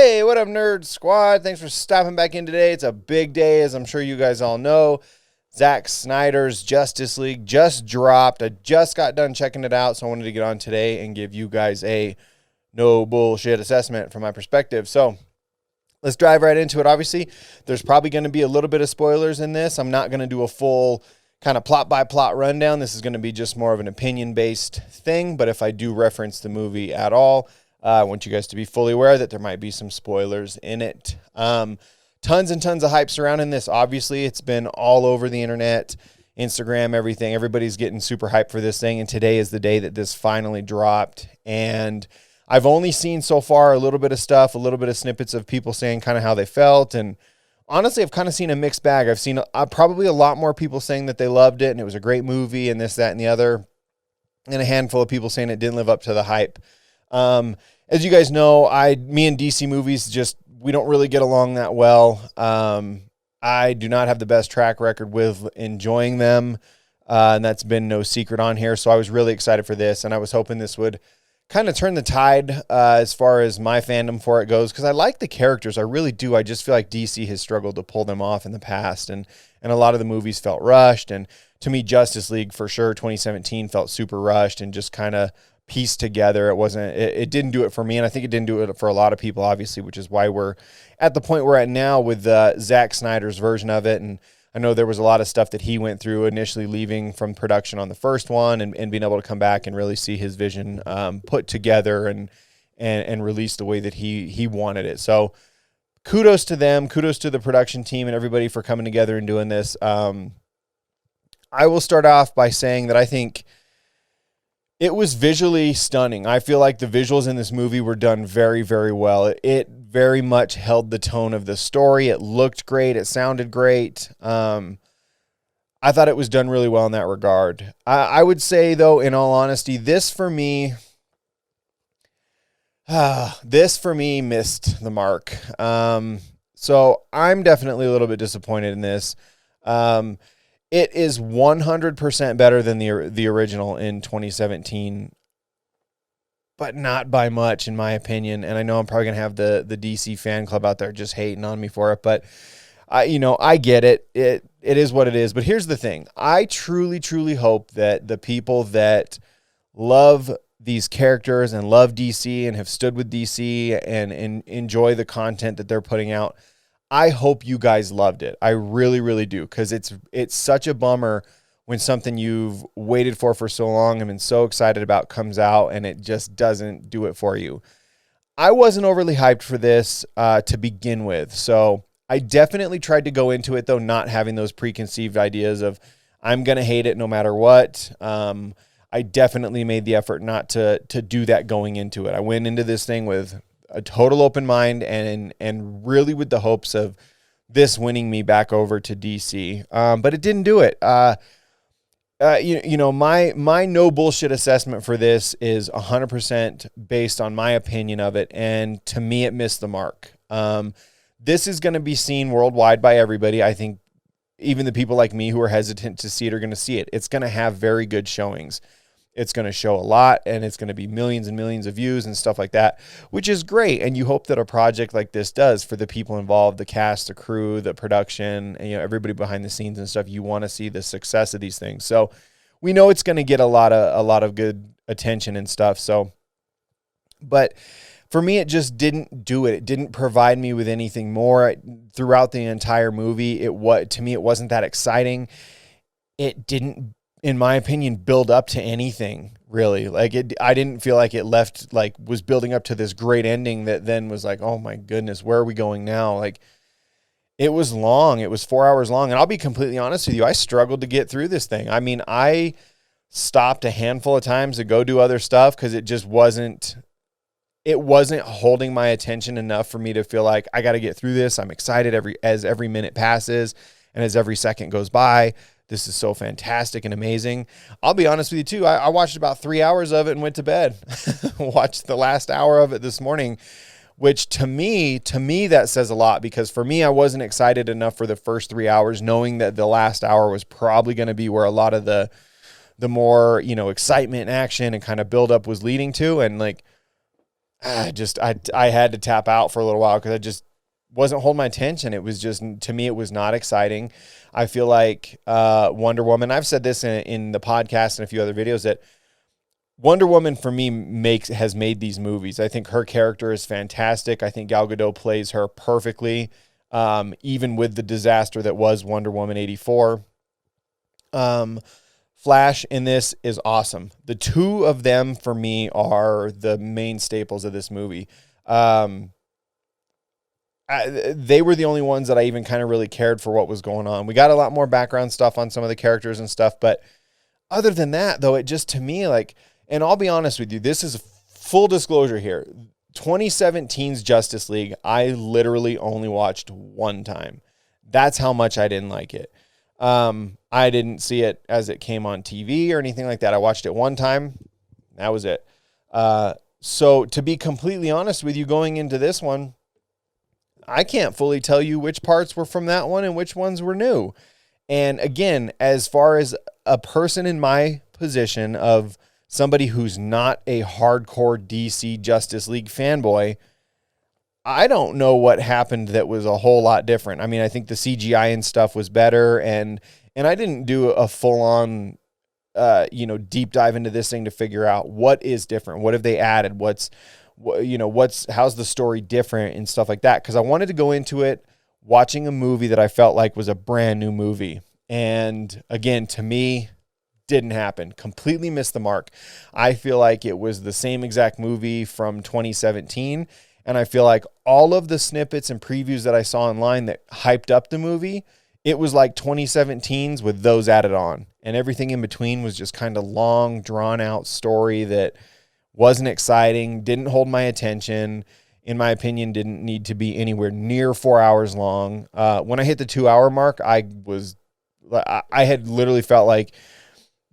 Hey, what up, Nerd Squad? Thanks for stopping back in today. It's a big day, as I'm sure you guys all know. Zack Snyder's Justice League just dropped. I just got done checking it out, so I wanted to get on today and give you guys a no bullshit assessment from my perspective. So let's dive right into it. Obviously, there's probably going to be a little bit of spoilers in this. I'm not going to do a full kind of plot-by-plot rundown. This is going to be just more of an opinion-based thing, but if I do reference the movie at all, I want you guys to be fully aware that there might be some spoilers in it. Tons and tons of hype surrounding this. Obviously, it's been all over the internet, Instagram, everything. Everybody's getting super hyped for this thing, and today is the day that this finally dropped. And I've only seen so far a little bit of stuff, a little bit of snippets of people saying kind of how they felt. And honestly, I've kind of seen a mixed bag. I've seen probably a lot more people saying that they loved it and it was a great movie and this, that, and the other, and a handful of people saying it didn't live up to the hype. As you guys know, me and DC movies we don't really get along that well. I do not have the best track record with enjoying them, and that's been no secret on here. So I was really excited for this, and I was hoping this would kind of turn the tide as far as my fandom for it goes, because I like the characters. I really do. I just feel like DC has struggled to pull them off in the past, and a lot of the movies felt rushed. And to me, Justice League for sure, 2017 felt super rushed and just kind of pieced together. It didn't do it for me, and I think it didn't do it for a lot of people, obviously, which is why we're at the point we're at now with Zack Snyder's version of it. And I know there was a lot of stuff that he went through initially leaving from production on the first one and being able to come back and really see his vision put together and released the way that he wanted it. So kudos to them, kudos to the production team and everybody for coming together and doing this. I will start off by saying that I think it was visually stunning. I feel like the visuals in this movie were done very, very well. It very much held the tone of the story. It looked great. It sounded great. I thought it was done really well in that regard. I would say, though, in all honesty, this for me missed the mark. So I'm definitely a little bit disappointed in this. It is 100% better than the original in 2017, but not by much, in my opinion. And I know I'm probably going to have the DC fan club out there just hating on me for it, but I get it. It is what it is. But here's the thing. I truly, truly hope that the people that love these characters and love DC and have stood with DC and enjoy the content that they're putting out, I hope you guys loved it. I really, really do, because it's such a bummer when something you've waited for so long and been so excited about comes out and it just doesn't do it for you. I wasn't overly hyped for this to begin with, so I definitely tried to go into it, though, not having those preconceived ideas of I'm going to hate it no matter what. I definitely made the effort not to do that going into it. I went into this thing with a total open mind and really with the hopes of this winning me back over to DC. But it didn't do it. My no bullshit assessment for this is 100% based on my opinion of it. And to me, it missed the mark. This is going to be seen worldwide by everybody. I think even the people like me who are hesitant to see it are going to see it. It's going to have very good showings. It's going to show a lot, and it's going to be millions and millions of views and stuff like that, which is great. And you hope that a project like this does for the people involved, the cast, the crew, the production, and, everybody behind the scenes and stuff. You want to see the success of these things. So we know it's going to get a lot of good attention and stuff. So, but for me, it just didn't do it. It didn't provide me with anything more throughout the entire movie. To me, it wasn't that exciting. It didn't, in my opinion, build up to anything, really. I didn't feel like it was building up to this great ending that then was like, oh my goodness, where are we going now? It was long. It was 4 hours long. And I'll be completely honest with you, I struggled to get through this thing. I mean, I stopped a handful of times to go do other stuff because it just wasn't holding my attention enough for me to feel like I got to get through this. I'm excited as every minute passes and as every second goes by. This is so fantastic and amazing. I'll be honest with you, too. I watched about 3 hours of it and went to bed. Watched the last hour of it this morning, which to me, that says a lot, because for me, I wasn't excited enough for the first 3 hours, knowing that the last hour was probably going to be where a lot of the more, excitement and action and kind of buildup was leading to. And I had to tap out for a little while because I just wasn't holding my attention. It was just, to me, it was not exciting. I feel like Wonder Woman, I've said this in the podcast and a few other videos, that Wonder Woman for me has made these movies. I think her character is fantastic. I think Gal Gadot plays her perfectly, even with the disaster that was Wonder Woman 84. Flash in this is awesome. The two of them for me are the main staples of this movie. They were the only ones that I even kind of really cared for what was going on. We got a lot more background stuff on some of the characters and stuff, but other than that, though, it just, to me, like, and I'll be honest with you, this is full disclosure here. 2017's Justice League, I literally only watched one time. That's how much I didn't like it. I didn't see it as it came on TV or anything like that. I watched it one time. That was it. So to be completely honest with you, going into this one, I can't fully tell you which parts were from that one and which ones were new. And again, as far as a person in my position of somebody who's not a hardcore DC Justice League fanboy, I don't know what happened that was a whole lot different. I mean, I think the CGI and stuff was better, and I didn't do a full-on, deep dive into this thing to figure out what is different, what have they added, how's the story different and stuff like that. Because I wanted to go into it watching a movie that I felt like was a brand new movie, and again, to me, didn't happen. Completely missed the mark. I feel like it was the same exact movie from 2017. And I feel like all of the snippets and previews that I saw online that hyped up the movie, it was like 2017's with those added on. And everything in between was just kind of long, drawn-out story that wasn't exciting, didn't hold my attention, in my opinion, didn't need to be anywhere near 4 hours long. When I hit the 2-hour mark, I had literally felt like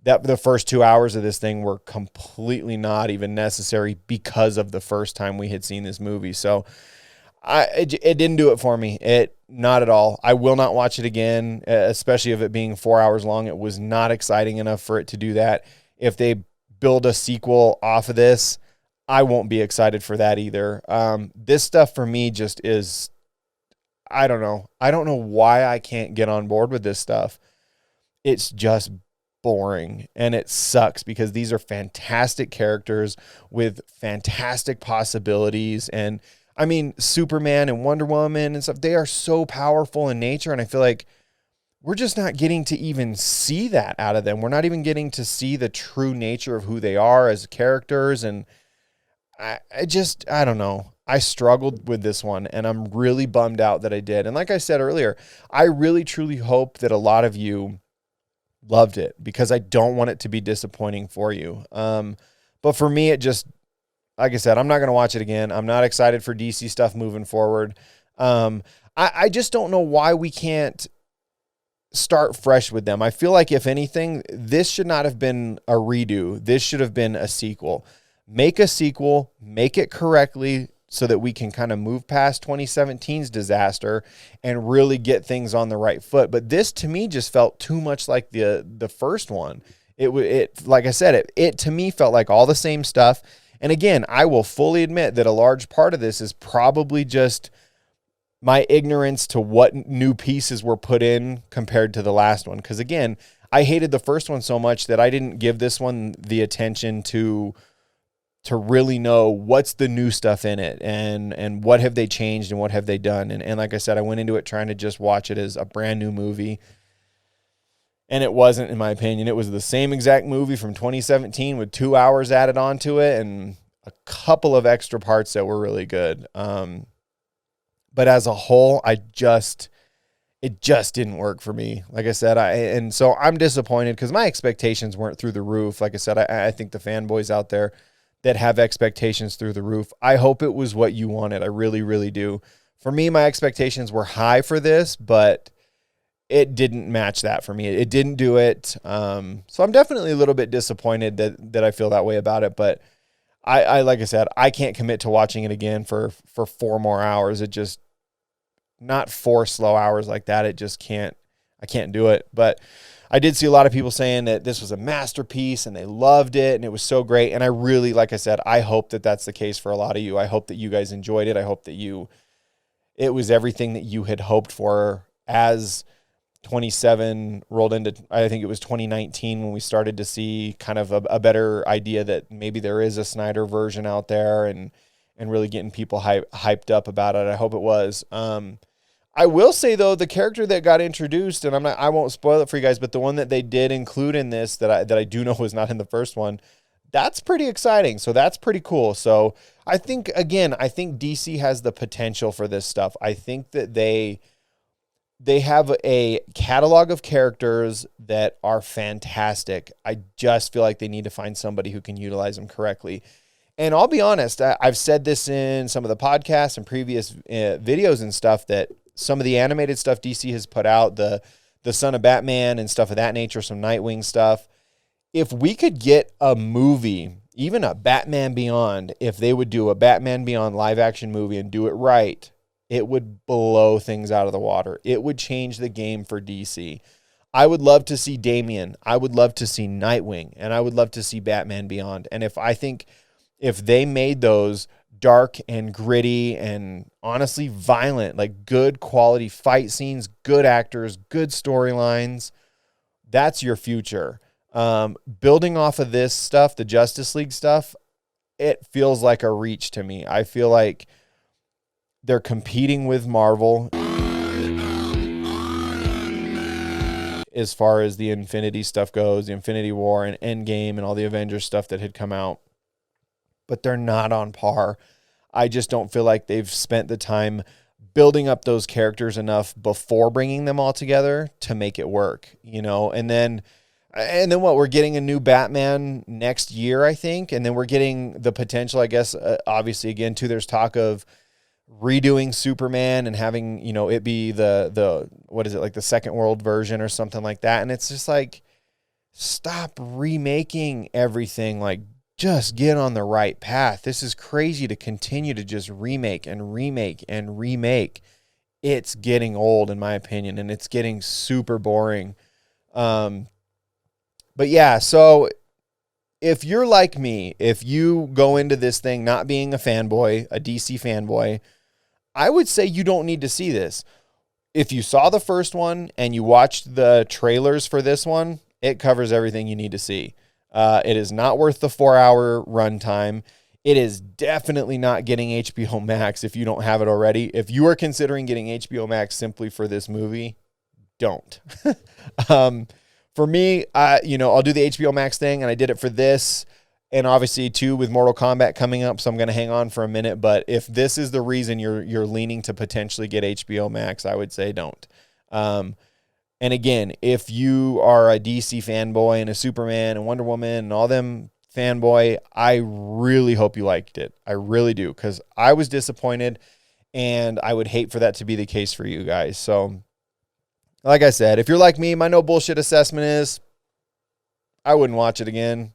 that the first 2 hours of this thing were completely not even necessary because of the first time we had seen this movie. So it didn't do it for me. Not at all. I will not watch it again, especially if it being 4 hours long. It was not exciting enough for it to do that. If they build a sequel off of this, I won't be excited for that either. This stuff for me just is, I don't know. I don't know why I can't get on board with this stuff. It's just boring, and it sucks because these are fantastic characters with fantastic possibilities. And I mean, Superman and Wonder Woman and stuff, they are so powerful in nature, and I feel like we're just not getting to even see that out of them. We're not even getting to see the true nature of who they are as characters. And I don't know. I struggled with this one, and I'm really bummed out that I did. And like I said earlier, I really truly hope that a lot of you loved it, because I don't want it to be disappointing for you. But for me, it just, like I said, I'm not going to watch it again. I'm not excited for DC stuff moving forward. I just don't know why we can't start fresh with them. I feel like, if anything, this should not have been a redo. This should have been a sequel. Make a sequel, make it correctly, so that we can kind of move past 2017's disaster and really get things on the right foot. But this, to me, just felt too much like the first one. It like I said, it to me felt like all the same stuff. And again, I will fully admit that a large part of this is probably just my ignorance to what new pieces were put in compared to the last one. Because again, I hated the first one so much that I didn't give this one the attention to really know what's the new stuff in it, and what have they changed and what have they done. And like I said, I went into it trying to just watch it as a brand new movie. And it wasn't, in my opinion. It was the same exact movie from 2017 with 2 hours added onto it and a couple of extra parts that were really good. But as a whole, it just didn't work for me. Like I said, and so I'm disappointed because my expectations weren't through the roof. Like I said, I think the fanboys out there that have expectations through the roof, I hope it was what you wanted. I really, really do. For me, my expectations were high for this, but it didn't match that for me. It didn't do it. So I'm definitely a little bit disappointed that I feel that way about it. But I like I said, I can't commit to watching it again for 4 more hours. It just, not 4 slow hours like that. It just can't. I can't do it. But I did see a lot of people saying that this was a masterpiece and they loved it and it was so great. And I really, like I said, I hope that that's the case for a lot of you. I hope that you guys enjoyed it. I hope that it was everything that you had hoped for as 27 rolled into, I think it was 2019 when we started to see kind of a better idea that maybe there is a Snyder version out there and really getting people hyped up about it. I hope it was. I will say though, the character that got introduced, and I won't spoil it for you guys, but the one that they did include in this that I do know was not in the first one, that's pretty exciting. So that's pretty cool. So I think DC has the potential for this stuff. I think that they have a catalog of characters that are fantastic. I just feel like they need to find somebody who can utilize them correctly. And I'll be honest, I've said this in some of the podcasts and previous videos and stuff, that some of the animated stuff DC has put out, the Son of Batman and stuff of that nature, some Nightwing stuff. If we could get a movie, even a Batman Beyond, if they would do a Batman Beyond live action movie and do it right, it would blow things out of the water. It would change the game for DC. I would love to see Damian. I would love to see Nightwing, and I would love to see Batman Beyond. And if they made those dark and gritty and honestly violent, like good quality fight scenes, good actors, good storylines, that's your future. Building off of this stuff, the Justice League stuff, it feels like a reach to me. I feel like they're competing with Marvel as far as the Infinity stuff goes, the Infinity War and Endgame and all the Avengers stuff that had come out. But they're not on par. I just don't feel like they've spent the time building up those characters enough before bringing them all together to make it work, and then what, we're getting a new Batman next year, I think. And then we're getting the potential, I guess, obviously again too, there's talk of redoing Superman and having, it be the what is it, like the second world version or something like that. And it's just like, stop remaking everything. Like, just get on the right path. This is crazy to continue to just remake and remake and remake. It's getting old, in my opinion, and it's getting super boring. But yeah, so if you're like me, if you go into this thing not being a fanboy, a DC fanboy, I would say you don't need to see this. If you saw the first one and you watched the trailers for this one, it covers everything you need to see. It is not worth the 4-hour runtime. It is definitely not getting HBO Max if you don't have it already. If you are considering getting HBO Max simply for this movie, don't. For me, I'll do the HBO Max thing, and I did it for this, and obviously too with Mortal Kombat coming up, so I'm going to hang on for a minute. But if this is the reason you're leaning to potentially get HBO Max, I would say don't. And again, if you are a DC fanboy and a Superman and Wonder Woman and all them fanboy, I really hope you liked it. I really do, because I was disappointed, and I would hate for that to be the case for you guys. So, like I said, if you're like me, my no bullshit assessment is I wouldn't watch it again.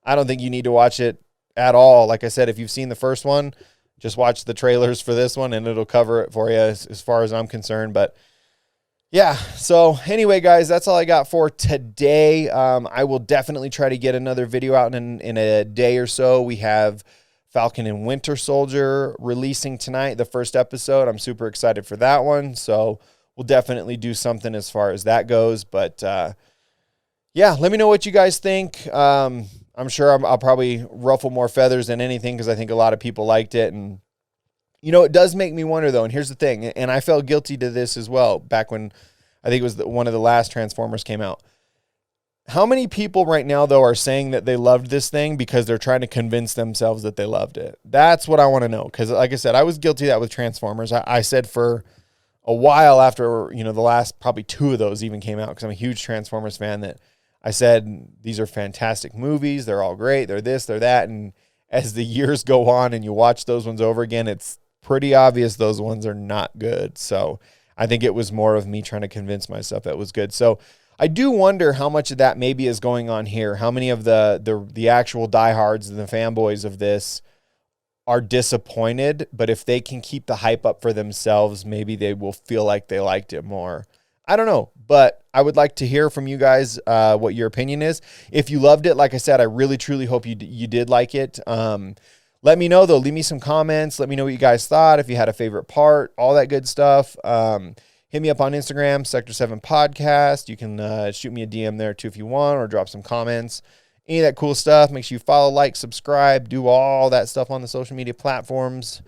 I don't think you need to watch it at all. Like I said, if you've seen the first one, just watch the trailers for this one, and it'll cover it for you as far as I'm concerned. But yeah, so anyway, guys, that's all I got for today. I will definitely try to get another video out in a day or so. We have Falcon and Winter Soldier releasing tonight, the first episode. I'm super excited for that one. So we'll definitely do something as far as that goes. But yeah, let me know what you guys think. I'm sure I'll probably ruffle more feathers than anything, because I think a lot of people liked it. And it does make me wonder, though, and here's the thing, and I felt guilty to this as well back when I think it was one of the last Transformers came out. How many people right now, though, are saying that they loved this thing because they're trying to convince themselves that they loved it? That's what I want to know, because like I said, I was guilty of that with Transformers. I said for a while after, the last probably 2 of those even came out, because I'm a huge Transformers fan, that I said, these are fantastic movies. They're all great. They're this, they're that. And as the years go on and you watch those ones over again, it's pretty obvious those ones are not good. So I think it was more of me trying to convince myself that was good. So I do wonder how much of that maybe is going on here. How many of the actual diehards and the fanboys of this are disappointed, but if they can keep the hype up for themselves, maybe they will feel like they liked it more. I don't know, but I would like to hear from you guys what your opinion is. If you loved it, like I said, I really, truly hope you did like it. Let me know, though. Leave me some comments. Let me know what you guys thought, if you had a favorite part, all that good stuff. Hit me up on Instagram, Sector 7 Podcast. You can shoot me a DM there, too, if you want, or drop some comments. Any of that cool stuff. Make sure you follow, like, subscribe, do all that stuff on the social media platforms.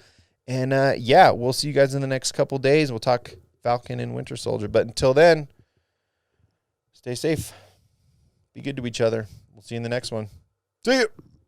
And, yeah, we'll see you guys in the next couple days. We'll talk Falcon and Winter Soldier. But until then, stay safe. Be good to each other. We'll see you in the next one. See you.